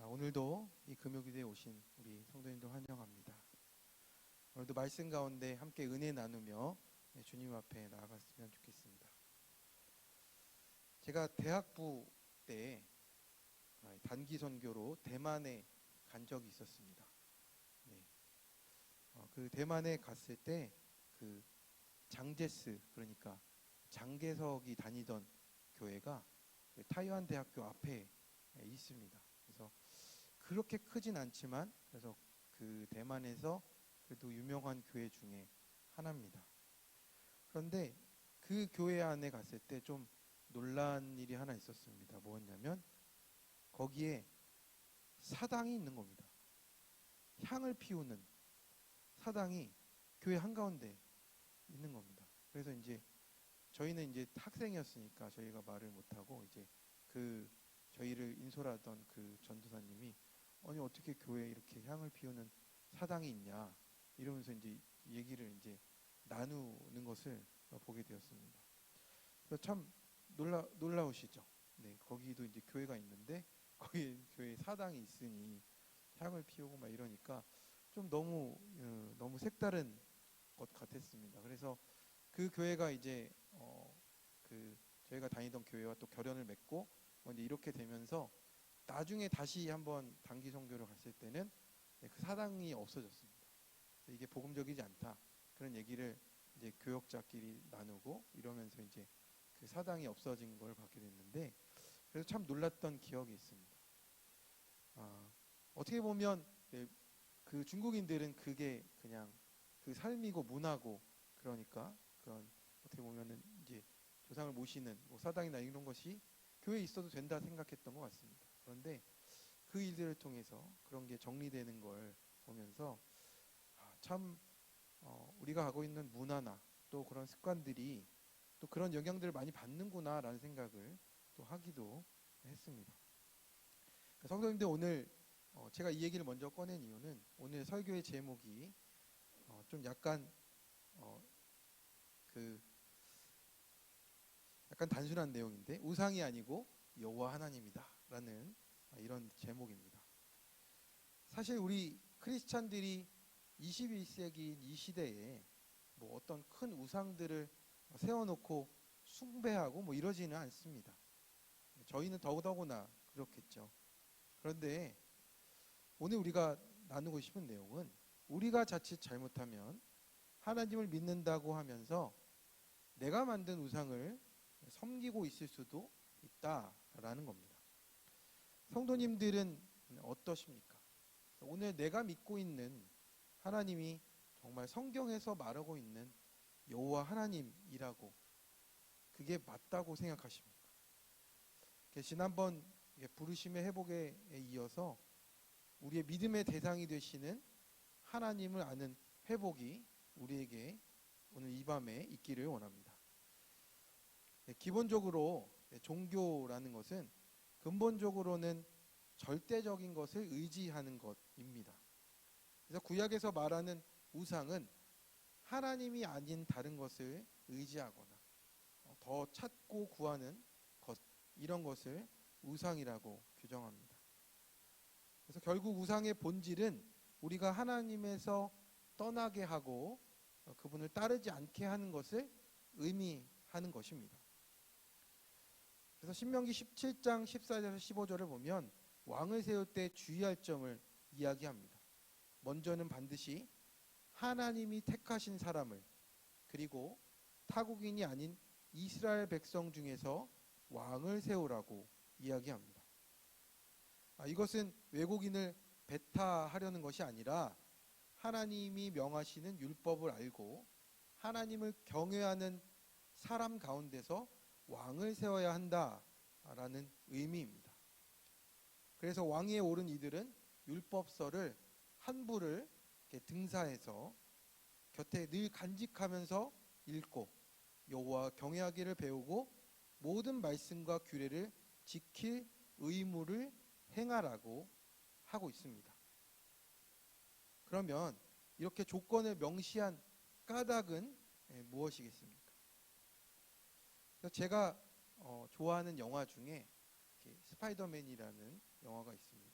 오늘도 이 금요기도에 오신 우리 성도님들 환영합니다. 오늘도 말씀 가운데 함께 은혜 나누며 주님 앞에 나아갔으면 좋겠습니다. 제가 대학부 때 단기 선교로 대만에 간 적이 있었습니다. 그 대만에 갔을 때 그 장제스, 그러니까 장개석이 다니던 교회가 타이완 대학교 앞에 있습니다. 그래서 그렇게 크진 않지만 그래서 그 대만에서 그래도 유명한 교회 중에 하나입니다. 그런데 그 교회 안에 갔을 때 좀 놀란 일이 하나 있었습니다. 뭐였냐면 거기에 사당이 있는 겁니다. 향을 피우는 사당이 교회 한가운데 있는 겁니다. 그래서 이제 저희는 이제 학생이었으니까 저희가 말을 못하고 이제 그 저희를 인솔하던 그 전도사님이 아니 어떻게 교회에 이렇게 향을 피우는 사당이 있냐 이러면서 이제 얘기를 이제 나누는 것을 보게 되었습니다. 그래서 참 놀라우시죠. 네, 거기도 이제 교회가 있는데 거기 교회 사당이 있으니 향을 피우고 막 이러니까 좀 너무 색다른 것 같았습니다. 그래서 그 교회가 이제 그 저희가 다니던 교회와 또 결연을 맺고 이제 이렇게 되면서 나중에 다시 한번 단기 선교를 갔을 때는 그 사당이 없어졌습니다. 이게 복음적이지 않다 그런 얘기를 이제 교역자끼리 나누고 이러면서 이제 그 사당이 없어진 걸 받게 됐는데 그래서 참 놀랐던 기억이 있습니다. 어떻게 보면 그 중국인들은 그게 그냥 그 삶이고 문화고 그러니까 그런 어떻게 보면은 이제 조상을 모시는 뭐 사당이나 이런 것이 교회에 있어도 된다 생각했던 것 같습니다. 그런데 그 일들을 통해서 그런 게 정리되는 걸 보면서 참 우리가 하고 있는 문화나 또 그런 습관들이 또 그런 영향들을 많이 받는구나라는 생각을 또 하기도 했습니다. 성도님들 오늘 제가 이 얘기를 먼저 꺼낸 이유는 오늘 설교의 제목이 좀 약간 단순한 내용인데 우상이 아니고 여호와 하나님이다라는 이런 제목입니다. 사실 우리 크리스찬들이 21세기인 이 시대에 뭐 어떤 큰 우상들을 세워놓고 숭배하고 뭐 이러지는 않습니다. 저희는 더더구나 그렇겠죠. 그런데 오늘 우리가 나누고 싶은 내용은 우리가 자칫 잘못하면 하나님을 믿는다고 하면서 내가 만든 우상을 섬기고 있을 수도 있다라는 겁니다. 성도님들은 어떠십니까? 오늘 내가 믿고 있는 하나님이 정말 성경에서 말하고 있는 여호와 하나님이라고 그게 맞다고 생각하십니까? 지난번 부르심의 회복에 이어서 우리의 믿음의 대상이 되시는 하나님을 아는 회복이 우리에게 오늘 이 밤에 있기를 원합니다. 기본적으로 종교라는 것은 근본적으로는 절대적인 것을 의지하는 것입니다. 그래서 구약에서 말하는 우상은 하나님이 아닌 다른 것을 의지하거나 더 찾고 구하는 것, 이런 것을 우상이라고 규정합니다. 그래서 결국 우상의 본질은 우리가 하나님에서 떠나게 하고 그분을 따르지 않게 하는 것을 의미하는 것입니다. 그래서 신명기 17장 14절에서 15절을 보면 왕을 세울 때 주의할 점을 이야기합니다. 먼저는 반드시 하나님이 택하신 사람을 그리고 타국인이 아닌 이스라엘 백성 중에서 왕을 세우라고 이야기합니다. 이것은 외국인을 배타하려는 것이 아니라 하나님이 명하시는 율법을 알고 하나님을 경외하는 사람 가운데서 왕을 세워야 한다라는 의미입니다. 그래서 왕위에 오른 이들은 율법서를 한 부를 등사해서 곁에 늘 간직하면서 읽고 여호와 경외하기를 배우고 모든 말씀과 규례를 지킬 의무를 행하라고 하고 있습니다. 그러면 이렇게 조건을 명시한 까닭은 무엇이겠습니까? 제가 좋아하는 영화 중에 스파이더맨이라는 영화가 있습니다.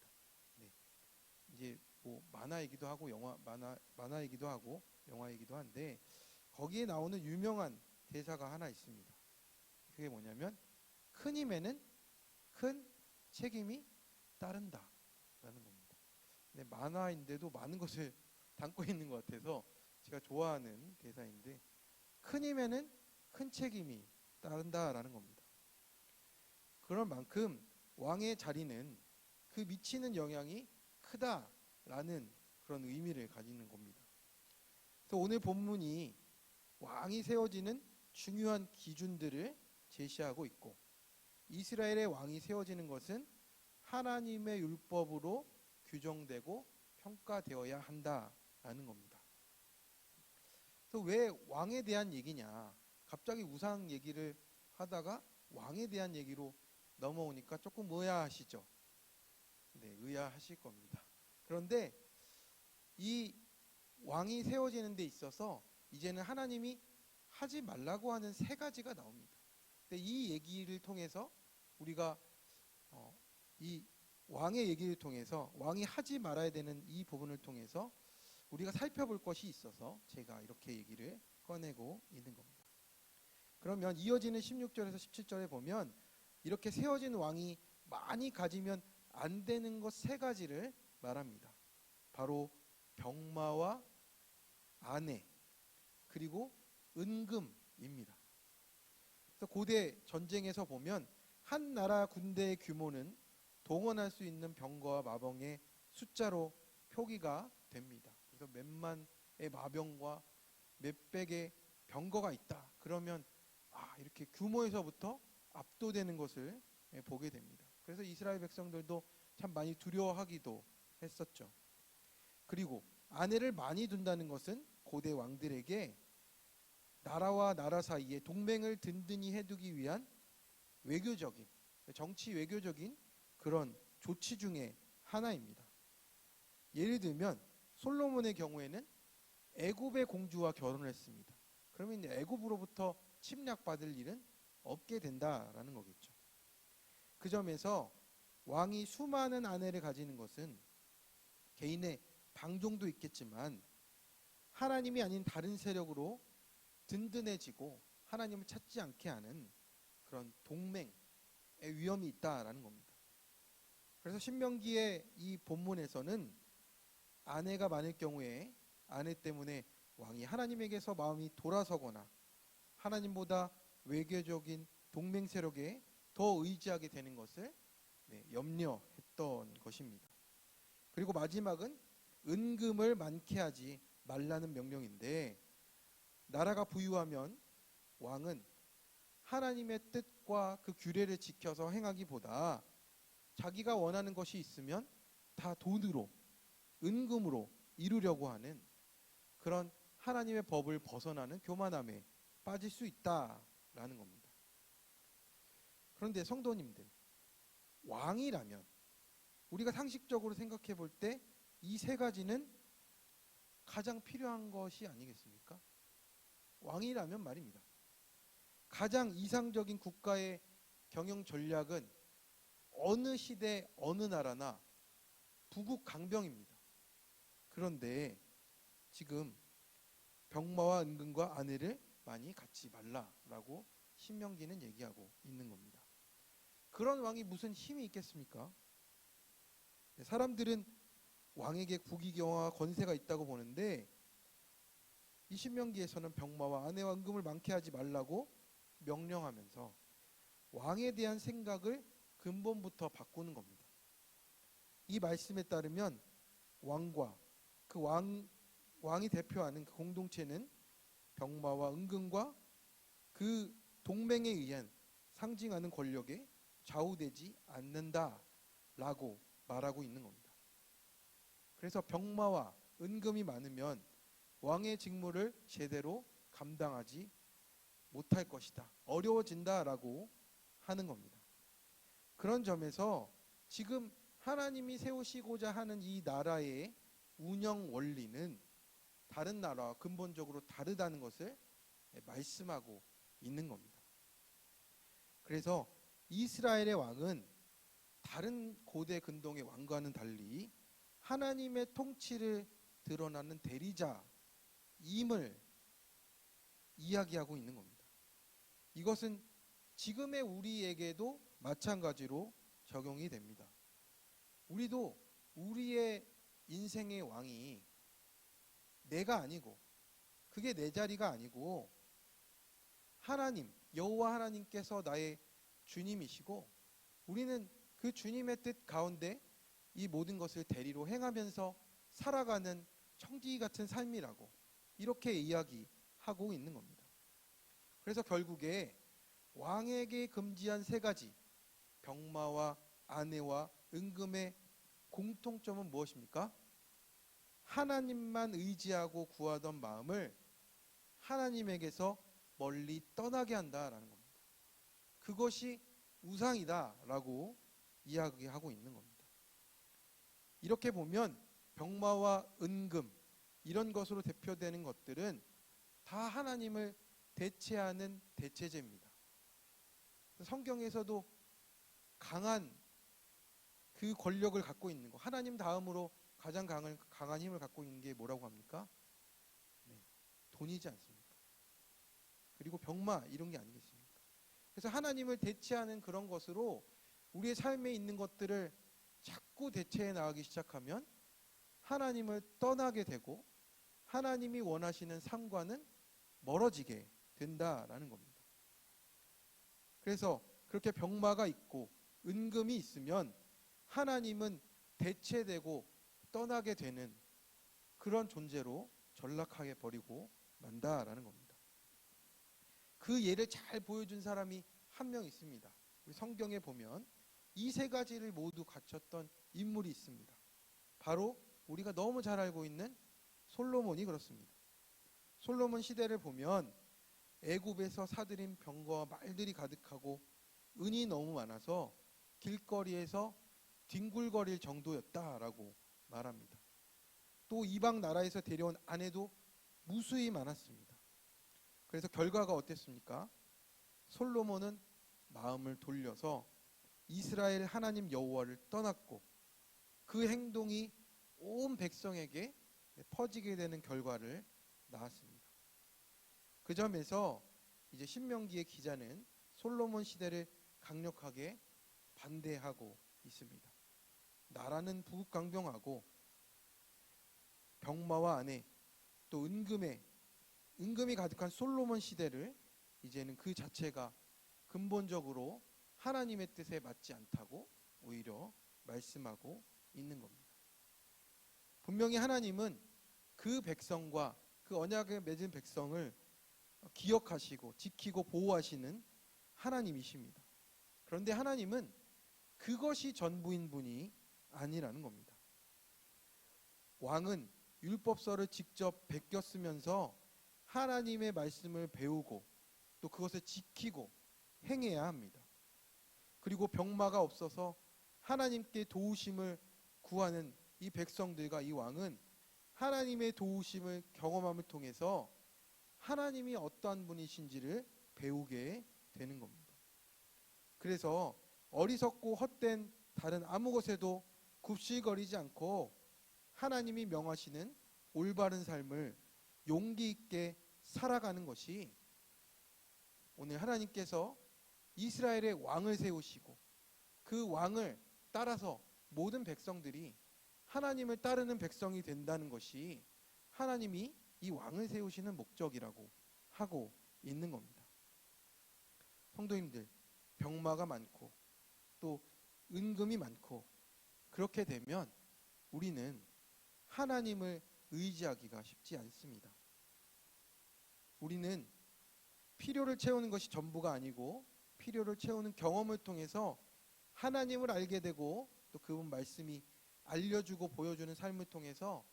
이제 뭐 만화이기도 하고 만화이기도 하고 영화이기도 한데 거기에 나오는 유명한 대사가 하나 있습니다. 그게 뭐냐면 큰 힘에는 큰 책임이 따른다라는 겁니다. 근데 만화인데도 많은 것을 담고 있는 것 같아서 제가 좋아하는 대사인데 큰 힘에는 큰 책임이 따른다라는 겁니다. 그런 만큼 왕의 자리는 그 미치는 영향이 크다라는 그런 의미를 가지는 겁니다. 그래서 오늘 본문이 왕이 세워지는 중요한 기준들을 제시하고 있고 이스라엘의 왕이 세워지는 것은 하나님의 율법으로 규정되고 평가되어야 한다라는 겁니다. 그래서 왜 왕에 대한 얘기냐? 갑자기 우상 얘기를 하다가 왕에 대한 얘기로 넘어오니까 조금 의아하시죠? 네, 의아하실 겁니다. 그런데 이 왕이 세워지는 데 있어서 이제는 하나님이 하지 말라고 하는 세 가지가 나옵니다. 근데 이 얘기를 통해서 우리가 이 왕의 얘기를 통해서 왕이 하지 말아야 되는 이 부분을 통해서 우리가 살펴볼 것이 있어서 제가 이렇게 얘기를 꺼내고 있는 겁니다. 그러면 이어지는 16절에서 17절에 보면 이렇게 세워진 왕이 많이 가지면 안 되는 것 세 가지를 말합니다. 바로 병마와 아내 그리고 은금입니다. 그래서 고대 전쟁에서 보면 한 나라 군대의 규모는 동원할 수 있는 병거와 마병의 숫자로 표기가 됩니다. 그래서 몇만의 마병과 몇백의 병거가 있다. 그러면 이렇게 규모에서부터 압도되는 것을 보게 됩니다. 그래서 이스라엘 백성들도 참 많이 두려워하기도 했었죠. 그리고 아내를 많이 둔다는 것은 고대 왕들에게 나라와 나라 사이에 동맹을 든든히 해두기 위한 외교적인 정치 외교적인 그런 조치 중에 하나입니다. 예를 들면 솔로몬의 경우에는 애굽의 공주와 결혼을 했습니다. 그러면 이제 애굽으로부터 침략받을 일은 없게 된다라는 거겠죠. 그 점에서 왕이 수많은 아내를 가지는 것은 개인의 방종도 있겠지만 하나님이 아닌 다른 세력으로 든든해지고 하나님을 찾지 않게 하는 그런 동맹의 위험이 있다라는 겁니다. 그래서 신명기의 이 본문에서는 아내가 많을 경우에 아내 때문에 왕이 하나님에게서 마음이 돌아서거나 하나님보다 외교적인 동맹 세력에 더 의지하게 되는 것을 염려했던 것입니다. 그리고 마지막은 은금을 많게 하지 말라는 명령인데 나라가 부유하면 왕은 하나님의 뜻과 그 규례를 지켜서 행하기보다 자기가 원하는 것이 있으면 다 돈으로 은금으로 이루려고 하는 그런 하나님의 법을 벗어나는 교만함에 빠질 수 있다라는 겁니다. 그런데 성도님들, 왕이라면 우리가 상식적으로 생각해 볼 때 이 세 가지는 가장 필요한 것이 아니겠습니까? 왕이라면 말입니다. 가장 이상적인 국가의 경영 전략은 어느 시대 어느 나라나 부국 강병입니다. 그런데 지금 병마와 은금과 아내를 많이 갖지 말라라고 신명기는 얘기하고 있는 겁니다. 그런 왕이 무슨 힘이 있겠습니까? 사람들은 왕에게 국위경화와 권세가 있다고 보는데 이 신명기에서는 병마와 아내와 은금을 많게 하지 말라고 명령하면서 왕에 대한 생각을 근본부터 바꾸는 겁니다. 이 말씀에 따르면 왕과 그 왕이 대표하는 그 공동체는 병마와 은금과 그 동맹에 의한 상징하는 권력에 좌우되지 않는다라고 말하고 있는 겁니다. 그래서 병마와 은금이 많으면 왕의 직무를 제대로 감당하지 못할 것이다. 어려워진다라고 하는 겁니다. 그런 점에서 지금 하나님이 세우시고자 하는 이 나라의 운영 원리는 다른 나라와 근본적으로 다르다는 것을 말씀하고 있는 겁니다. 그래서 이스라엘의 왕은 다른 고대 근동의 왕과는 달리 하나님의 통치를 드러나는 대리자임을 이야기하고 있는 겁니다. 이것은 지금의 우리에게도 마찬가지로 적용이 됩니다. 우리도 우리의 인생의 왕이 내가 아니고, 그게 내 자리가 아니고 하나님, 여호와 하나님께서 나의 주님이시고, 우리는 그 주님의 뜻 가운데 이 모든 것을 대리로 행하면서 살아가는 청지기 같은 삶이라고 이렇게 이야기하고 있는 겁니다. 그래서 결국에 왕에게 금지한 세 가지, 병마와 아내와 은금의 공통점은 무엇입니까? 하나님만 의지하고 구하던 마음을 하나님에게서 멀리 떠나게 한다라는 겁니다. 그것이 우상이다라고 이야기하고 있는 겁니다. 이렇게 보면 병마와 은금, 이런 것으로 대표되는 것들은 다 하나님을 대체하는 대체제입니다. 성경에서도 강한 그 권력을 갖고 있는 거, 하나님 다음으로 가장 강한 힘을 갖고 있는 게 뭐라고 합니까? 네, 돈이지 않습니까? 그리고 병마, 이런 게 아니겠습니까? 그래서 하나님을 대체하는 그런 것으로 우리의 삶에 있는 것들을 자꾸 대체해 나가기 시작하면 하나님을 떠나게 되고 하나님이 원하시는 삶과는 멀어지게 된다라는 겁니다. 그래서 그렇게 병마가 있고 은금이 있으면 하나님은 대체되고 떠나게 되는 그런 존재로 전락하게 버리고 만다라는 겁니다. 그 예를 잘 보여준 사람이 한 명 있습니다. 우리 성경에 보면 이 세 가지를 모두 갖췄던 인물이 있습니다. 바로 우리가 너무 잘 알고 있는 솔로몬이 그렇습니다. 솔로몬 시대를 보면 애굽에서 사들인 병거와 말들이 가득하고 은이 너무 많아서 길거리에서 뒹굴거릴 정도였다라고 말합니다. 또 이방 나라에서 데려온 아내도 무수히 많았습니다. 그래서 결과가 어땠습니까? 솔로몬은 마음을 돌려서 이스라엘 하나님 여호와를 떠났고 그 행동이 온 백성에게 퍼지게 되는 결과를 낳았습니다. 그 점에서 이제 신명기의 기자는 솔로몬 시대를 강력하게 반대하고 있습니다. 나라는 부강병하고 병마와 아내 또 은금이 가득한 솔로몬 시대를 이제는 그 자체가 근본적으로 하나님의 뜻에 맞지 않다고 오히려 말씀하고 있는 겁니다. 분명히 하나님은 그 백성과 그 언약을 맺은 백성을 기억하시고 지키고 보호하시는 하나님이십니다. 그런데 하나님은 그것이 전부인 분이 아니라는 겁니다. 왕은 율법서를 직접 베껴 쓰면서 하나님의 말씀을 배우고 또 그것을 지키고 행해야 합니다. 그리고 병마가 없어서 하나님께 도우심을 구하는 이 백성들과 이 왕은 하나님의 도우심을 경험함을 통해서 하나님이 어떠한 분이신지를 배우게 되는 겁니다. 그래서 어리석고 헛된 다른 아무 것에도 굽실거리지 않고 하나님이 명하시는 올바른 삶을 용기 있게 살아가는 것이 오늘 하나님께서 이스라엘의 왕을 세우시고 그 왕을 따라서 모든 백성들이 하나님을 따르는 백성이 된다는 것이 하나님이 이 왕을 세우시는 목적이라고 하고 있는 겁니다. 성도님들, 병마가 많고 또 은금이 많고 그렇게 되면 우리는 하나님을 의지하기가 쉽지 않습니다. 우리는 필요를 채우는 것이 전부가 아니고 필요를 채우는 경험을 통해서 하나님을 알게 되고 또 그분 말씀이 알려주고 보여주는 삶을 통해서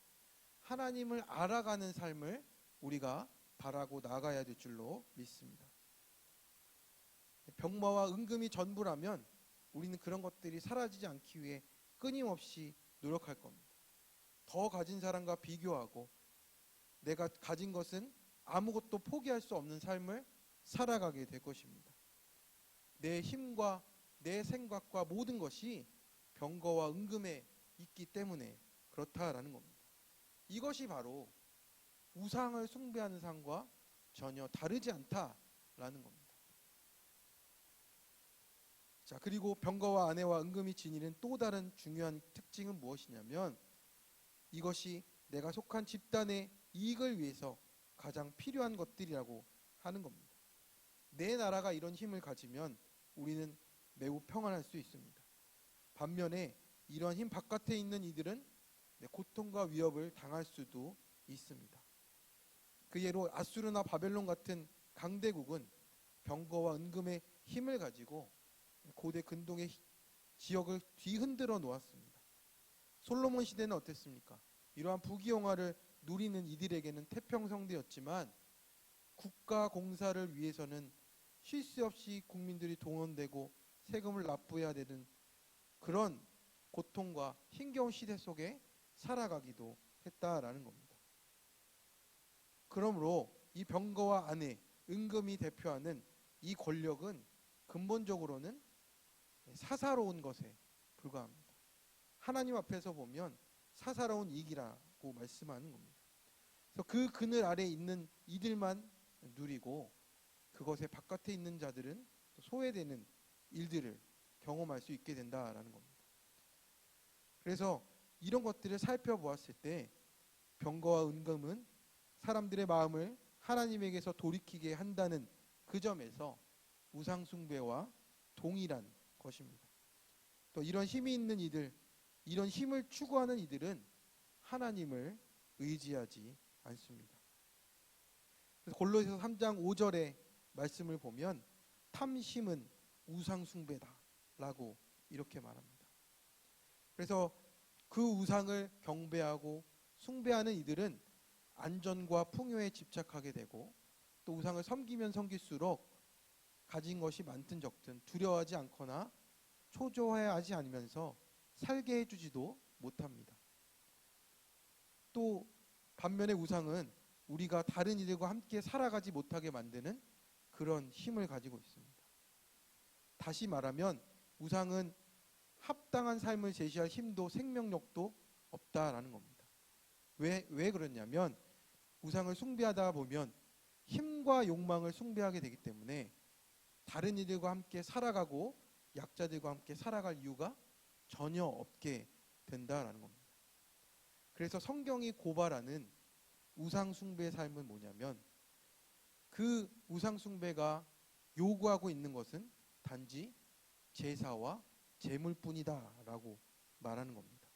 하나님을 알아가는 삶을 우리가 바라고 나아가야 될 줄로 믿습니다. 병마와 은금이 전부라면 우리는 그런 것들이 사라지지 않기 위해 끊임없이 노력할 겁니다. 더 가진 사람과 비교하고 내가 가진 것은 아무것도 포기할 수 없는 삶을 살아가게 될 것입니다. 내 힘과 내 생각과 모든 것이 병거와 은금에 있기 때문에 그렇다라는 겁니다. 이것이 바로 우상을 숭배하는 삶과 전혀 다르지 않다라는 겁니다. 자, 그리고 병거와 아내와 은금이 지니는 또 다른 중요한 특징은 무엇이냐면 이것이 내가 속한 집단의 이익을 위해서 가장 필요한 것들이라고 하는 겁니다. 내 나라가 이런 힘을 가지면 우리는 매우 평안할 수 있습니다. 반면에 이러한 힘 바깥에 있는 이들은 고통과 위협을 당할 수도 있습니다. 그 예로 아수르나 바벨론 같은 강대국은 병거와 은금의 힘을 가지고 고대 근동의 지역을 뒤흔들어 놓았습니다. 솔로몬 시대는 어땠습니까? 이러한 부귀영화를 누리는 이들에게는 태평성대였지만 국가 공사를 위해서는 쉴 새 없이 국민들이 동원되고 세금을 납부해야 되는 그런 고통과 힘겨운 시대 속에 살아가기도 했다라는 겁니다. 그러므로 이 병거와 아내, 은금이 대표하는 이 권력은 근본적으로는 사사로운 것에 불과합니다. 하나님 앞에서 보면 사사로운 이익이라고 말씀하는 겁니다. 그래서 그 그늘 아래에 있는 이들만 누리고 그것의 바깥에 있는 자들은 소외되는 일들을 경험할 수 있게 된다라는 겁니다. 그래서 이런 것들을 살펴보았을 때 병거와 은금은 사람들의 마음을 하나님에게서 돌이키게 한다는 그 점에서 우상 숭배와 동일한 것입니다. 또 이런 힘이 있는 이들, 이런 힘을 추구하는 이들은 하나님을 의지하지 않습니다. 그래서 골로새서 3장 5절의 말씀을 보면 탐심은 우상 숭배다라고 이렇게 말합니다. 그래서 그 우상을 경배하고 숭배하는 이들은 안전과 풍요에 집착하게 되고 또 우상을 섬기면 섬길수록 가진 것이 많든 적든 두려워하지 않거나 초조해하지 않으면서 살게 해주지도 못합니다. 또 반면에 우상은 우리가 다른 이들과 함께 살아가지 못하게 만드는 그런 힘을 가지고 있습니다. 다시 말하면 우상은 합당한 삶을 제시할 힘도 생명력도 없다라는 겁니다. 왜 그러냐면 우상을 숭배하다 보면 힘과 욕망을 숭배하게 되기 때문에 다른 이들과 함께 살아가고 약자들과 함께 살아갈 이유가 전혀 없게 된다라는 겁니다. 그래서 성경이 고발하는 우상 숭배의 삶은 뭐냐면 그 우상 숭배가 요구하고 있는 것은 단지 제사와 제물뿐이다라고 말하는 겁니다.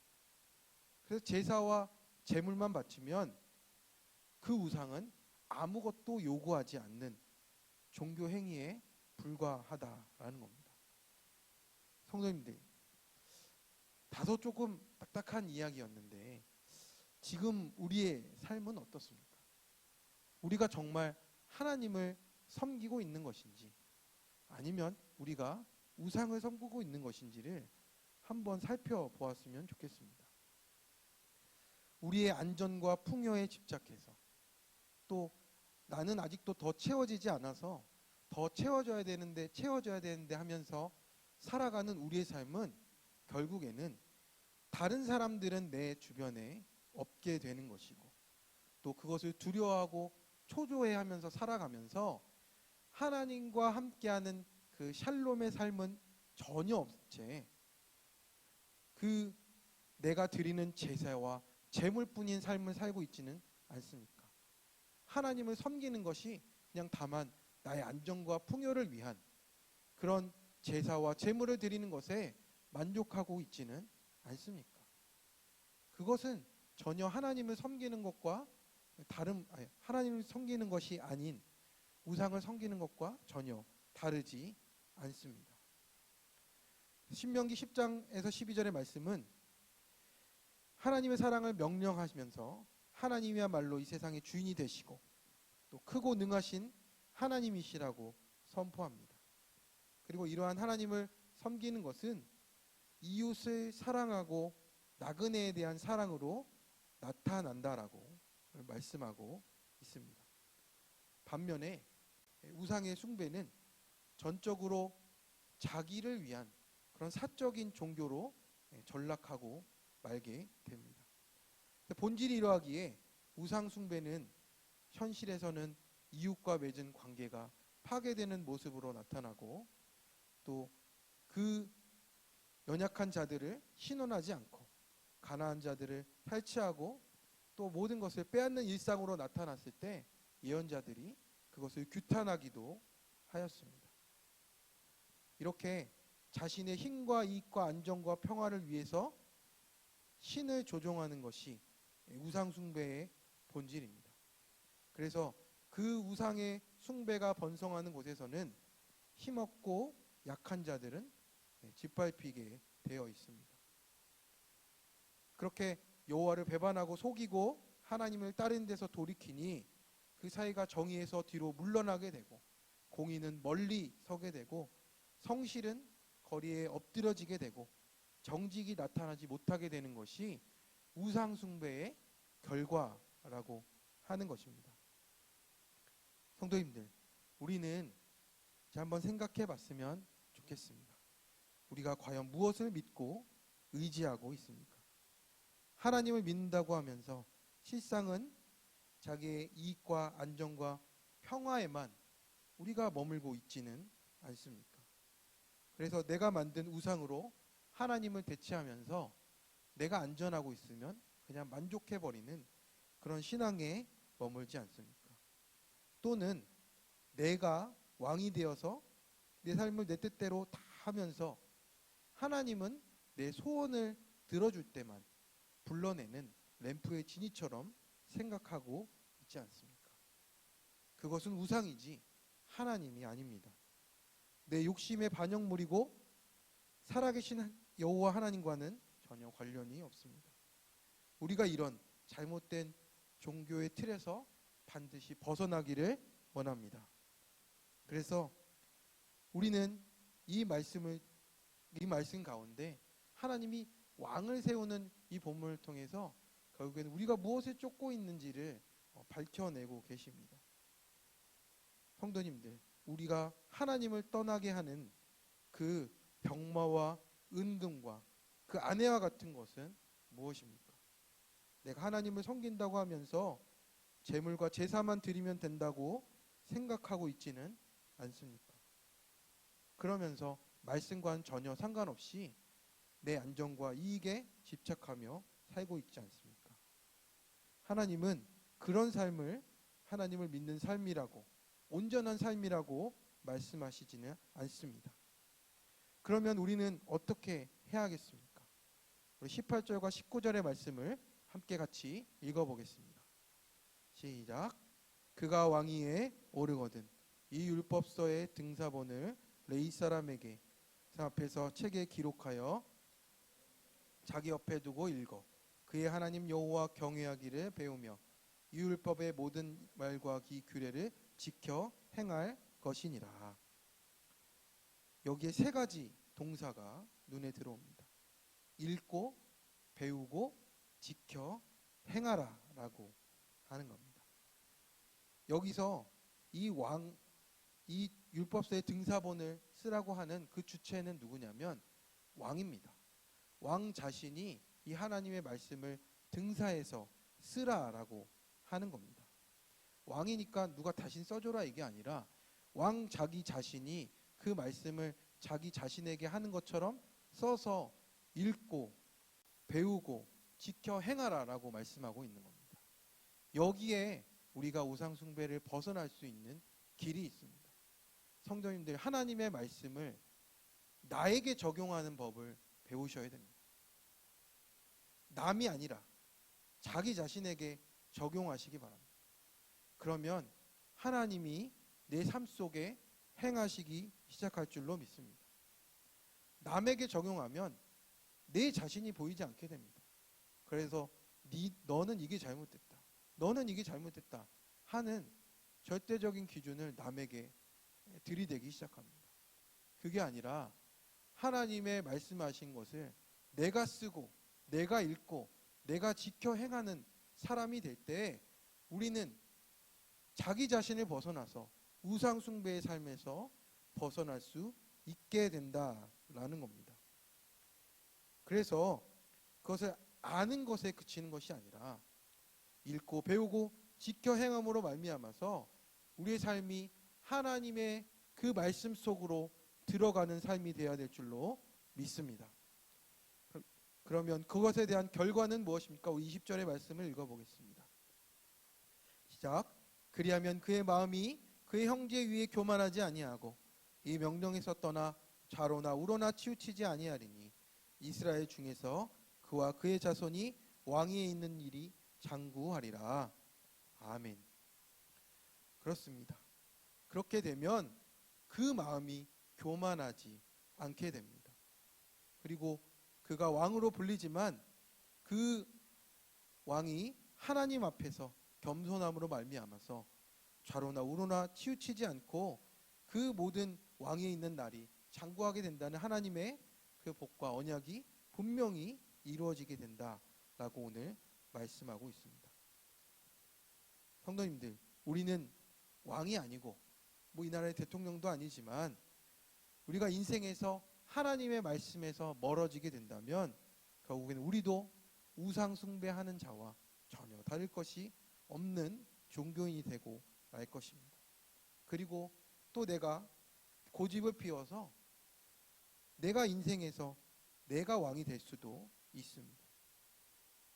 그래서 제사와 제물만 바치면 그 우상은 아무것도 요구하지 않는 종교 행위에 불과하다라는 겁니다. 성도님들, 다소 조금 딱딱한 이야기였는데 지금 우리의 삶은 어떻습니까? 우리가 정말 하나님을 섬기고 있는 것인지 아니면 우리가 우상을 섬기고 있는 것인지를 한번 살펴보았으면 좋겠습니다. 우리의 안전과 풍요에 집착해서 또 나는 아직도 더 채워지지 않아서 더 채워져야 되는데 하면서 살아가는 우리의 삶은 결국에는 다른 사람들은 내 주변에 없게 되는 것이고 또 그것을 두려워하고 초조해하면서 살아가면서 하나님과 함께하는 그 샬롬의 삶은 전혀 없은 채 그 내가 드리는 제사와 제물뿐인 삶을 살고 있지는 않습니까? 하나님을 섬기는 것이 그냥 다만 나의 안정과 풍요를 위한 그런 제사와 제물을 드리는 것에 만족하고 있지는 않습니까? 그것은 전혀 하나님을 섬기는 것과 하나님을 섬기는 것이 아닌 우상을 섬기는 것과 전혀 다르지 않습니다. 신명기 10장에서 12절의 말씀은 하나님의 사랑을 명령하시면서 하나님이야말로 이 세상의 주인이 되시고 또 크고 능하신 하나님이시라고 선포합니다. 그리고 이러한 하나님을 섬기는 것은 이웃을 사랑하고 나그네에 대한 사랑으로 나타난다라고 말씀하고 있습니다. 반면에 우상의 숭배는 전적으로 자기를 위한 그런 사적인 종교로 전락하고 말게 됩니다. 본질이 이러하기에 우상 숭배는 현실에서는 이웃과 맺은 관계가 파괴되는 모습으로 나타나고, 또 그 연약한 자들을 신원하지 않고 가난한 자들을 탈취하고 또 모든 것을 빼앗는 일상으로 나타났을 때 예언자들이 그것을 규탄하기도 하였습니다. 이렇게 자신의 힘과 이익과 안정과 평화를 위해서 신을 조종하는 것이 우상 숭배의 본질입니다. 그래서 그 우상의 숭배가 번성하는 곳에서는 힘없고 약한 자들은 짓밟히게 되어 있습니다. 그렇게 여호와를 배반하고 속이고 하나님을 따르는 데서 돌이키니 그 사이가 정의에서 뒤로 물러나게 되고, 공의는 멀리 서게 되고, 성실은 거리에 엎드려지게 되고, 정직이 나타나지 못하게 되는 것이 우상 숭배의 결과라고 하는 것입니다. 성도님들, 우리는 이제 한번 생각해 봤으면 좋겠습니다. 우리가 과연 무엇을 믿고 의지하고 있습니까? 하나님을 믿는다고 하면서 실상은 자기의 이익과 안정과 평화에만 우리가 머물고 있지는 않습니까? 그래서 내가 만든 우상으로 하나님을 대체하면서 내가 안전하고 있으면 그냥 만족해버리는 그런 신앙에 머물지 않습니까? 또는 내가 왕이 되어서 내 삶을 내 뜻대로 다 하면서 하나님은 내 소원을 들어줄 때만 불러내는 램프의 지니처럼 생각하고 있지 않습니까? 그것은 우상이지 하나님이 아닙니다. 내 욕심의 반영물이고 살아계신 여호와 하나님과는 전혀 관련이 없습니다. 우리가 이런 잘못된 종교의 틀에서 반드시 벗어나기를 원합니다. 그래서 우리는 이 말씀 가운데 하나님이 왕을 세우는 이 본문을 통해서 결국에는 우리가 무엇에 쫓고 있는지를 밝혀내고 계십니다. 성도님들, 우리가 하나님을 떠나게 하는 그 병마와 은금과 그 아내와 같은 것은 무엇입니까? 내가 하나님을 섬긴다고 하면서 제물과 제사만 드리면 된다고 생각하고 있지는 않습니까? 그러면서 말씀과는 전혀 상관없이 내 안정과 이익에 집착하며 살고 있지 않습니까? 하나님은 그런 삶을 하나님을 믿는 삶이라고, 온전한 삶이라고 말씀하시지는 않습니다. 그러면 우리는 어떻게 해야겠습니까? 우리 18절과 19절의 말씀을 함께 같이 읽어보겠습니다. 시작. 그가 왕위에 오르거든 이 율법서의 등사본을 레위 사람에게 앞에서 책에 기록하여 자기 옆에 두고 읽어 그의 하나님 여호와 경외하기를 배우며 이 율법의 모든 말과 기 규례를 지켜 행할 것이니라. 여기에 세 가지 동사가 눈에 들어옵니다. 읽고, 배우고, 지켜, 행하라 라고 하는 겁니다. 여기서 이 율법서의 등사본을 쓰라고 하는 그 주체는 누구냐면 왕입니다. 왕 자신이 이 하나님의 말씀을 등사해서 쓰라라고 하는 겁니다. 왕이니까 누가 대신 써줘라 이게 아니라 왕 자기 자신이 그 말씀을 자기 자신에게 하는 것처럼 써서 읽고 배우고 지켜 행하라라고 말씀하고 있는 겁니다. 여기에 우리가 우상 숭배를 벗어날 수 있는 길이 있습니다. 성도님들, 하나님의 말씀을 나에게 적용하는 법을 배우셔야 됩니다. 남이 아니라 자기 자신에게 적용하시기 바랍니다. 그러면 하나님이 내 삶 속에 행하시기 시작할 줄로 믿습니다. 남에게 적용하면 내 자신이 보이지 않게 됩니다. 그래서 너는 이게 잘못됐다, 너는 이게 잘못됐다 하는 절대적인 기준을 남에게 들이대기 시작합니다. 그게 아니라 하나님의 말씀하신 것을 내가 쓰고 내가 읽고 내가 지켜 행하는 사람이 될 때 우리는 자기 자신을 벗어나서 우상 숭배의 삶에서 벗어날 수 있게 된다라는 겁니다. 그래서 그것을 아는 것에 그치는 것이 아니라 읽고 배우고 지켜 행함으로 말미암아서 우리의 삶이 하나님의 그 말씀 속으로 들어가는 삶이 되어야 될 줄로 믿습니다. 그러면 그것에 대한 결과는 무엇입니까? 20절의 말씀을 읽어보겠습니다. 시작. 그리하면 그의 마음이 그의 형제 위에 교만하지 아니하고 이 명령에서 떠나 좌로나 우로나 치우치지 아니하리니 이스라엘 중에서 그와 그의 자손이 왕위에 있는 일이 장구하리라. 아멘. 그렇습니다. 그렇게 되면 그 마음이 교만하지 않게 됩니다. 그리고 그가 왕으로 불리지만 그 왕이 하나님 앞에서 겸손함으로 말미암아서 좌로나 우로나 치우치지 않고 그 모든 왕위에 있는 날이 장구하게 된다는 하나님의 그 복과 언약이 분명히 이루어지게 된다라고 오늘 말씀하고 있습니다. 성도님들, 우리는 왕이 아니고 뭐 이 나라의 대통령도 아니지만 우리가 인생에서 하나님의 말씀에서 멀어지게 된다면 결국에는 우리도 우상 숭배하는 자와 전혀 다를 것이 없는 종교인이 되고 말 것입니다. 그리고 또 내가 고집을 피워서 내가 인생에서 내가 왕이 될 수도 있습니다.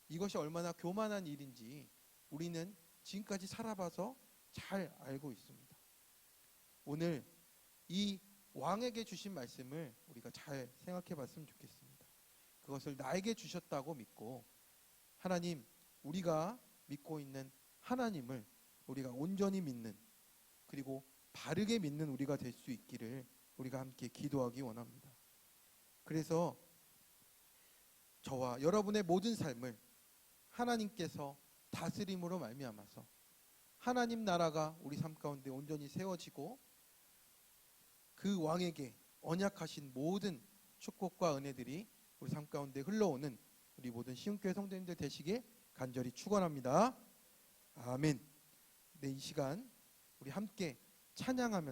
이것이 얼마나 교만한 일인지 우리는 지금까지 살아봐서 잘 알고 있습니다. 오늘 이 왕에게 주신 말씀을 우리가 잘 생각해 봤으면 좋겠습니다. 그것을 나에게 주셨다고 믿고 하나님, 우리가 믿고 있는 하나님을 우리가 온전히 믿는, 그리고 바르게 믿는 우리가 될 수 있기를 우리가 함께 기도하기 원합니다. 그래서 저와 여러분의 모든 삶을 하나님께서 다스림으로 말미암아서 하나님 나라가 우리 삶 가운데 온전히 세워지고 그 왕에게 언약하신 모든 축복과 은혜들이 우리 삶 가운데 흘러오는 우리 모든 시흥교회 성도님들 되시길 간절히 축원합니다. 아멘. 네, 이 시간 우리 함께 찬양하면서